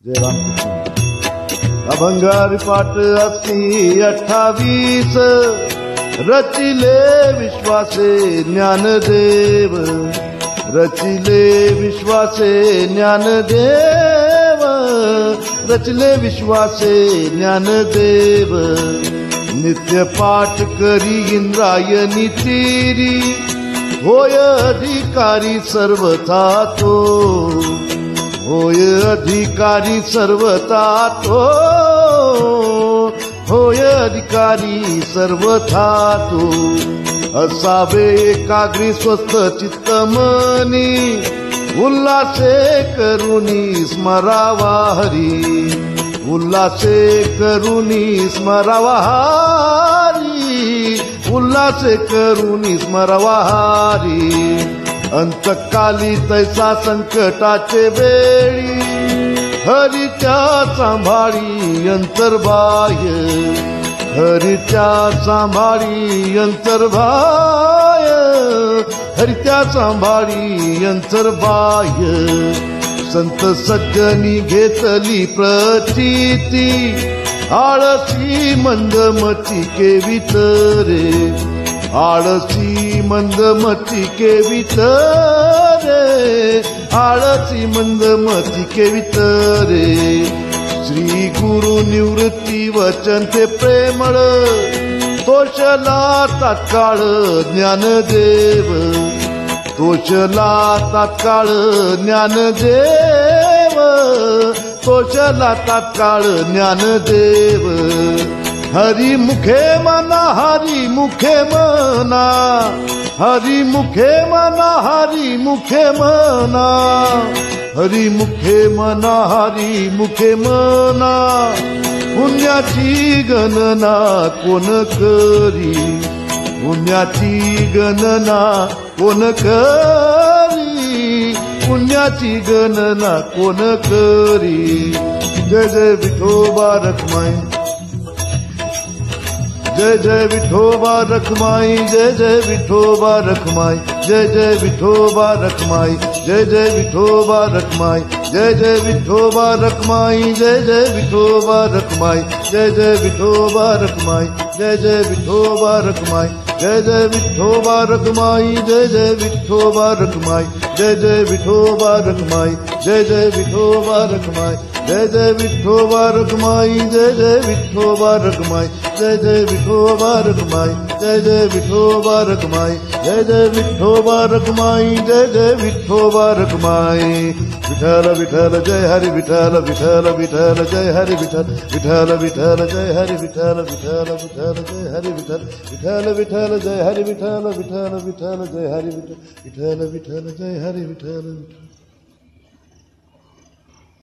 जय रामकृष्ण। अभंगारी पाठ असी 28 रचिले विश्वासे ज्ञानदेव, रचिले विश्वासे ज्ञानदेव, रचले विश्वासे ज्ञानदेव। नित्य पाठ करी इंद्रायणी चिरी, होय अधिकारी सर्वथा तो, होय अधिकारी सर्वथा तो, होय अधिकारी सर्वथा तो। असावे एकाग्री स्वस्थ चित्त मनी, उल्लासे करुणी स्मरावा हरी, उल्लासे करुणी स्मरावा हरी, उल्लासे करुणी स्मरावा हरी। अंतकाली तैसा संकटाचे वेळी, हरीच्या सांभाळी अंतर्बाह्य, हरीच्या सांभाळी अंतर्बाह्य, हरीच्या सांभाळी अंतर्बाह्य। संत सज्जनी घेतली प्रचिती, आळसी मंदमती केवित रे, आळसी मंदमती केवित रे, आळसी मंदमती केवित रे। श्री गुरु निवृत्ती वचन ते प्रेमळ, तोषला तात्काळ ज्ञानदेव, तोषला तात्काळ ज्ञानदेव, तोषला तात्काळ ज्ञानदेव। हरी मुखे मना, हरी मुखे मना, हरी मुखे मना, हरी मुखे मना, हरी मुखे मना, हरी मुखे मना। पुण्याची गणना कोण करी, पुण्याची गणना कोण करी, पुण्याची गणना कोण करी। जय जय विठोबा रखमाई, जय जय विठोबा रखमाई, जय जय विठोबा रखमाई, जय जय विठोबा रखमाई, जय जय विठोबा रखमाई, जय जय विठोबा रखमाई, जय जय विठोबा रखमाई, जय जय विठोबा रखमाई, जय जय विठोबा रखमाई, जय जय विठोबा रखमाई, जय जय विठोबा रखमाई, जय जय विठोबा रखमाई, जय जय विठोबा रखमाई, जय जय विठोबा रखमाई, जय जय विठोबा रखमाई, जय जय विठोबा रखमाई, जय जय विठोबा रखमाई, जय जय विठोबा रखमाई, जय जय विठोबा रखमाई। विठ्ठल विठ्ठल जय हरी विठ्ठल, विठ्ठल विठ्ठल जय हरी विठ्ठल, विठ्ठल विठ्ठल जय हरी विठ्ठल, विठ्ठल विठ्ठल जय हरी विठ्ठल, विठ्ठल विठ्ठल जय हरी विठ्ठल, विठ्ठल विठ्ठल जय हरी विठ्ठल, विठ्ठल विठ्ठल जय हरी विठ्ठल।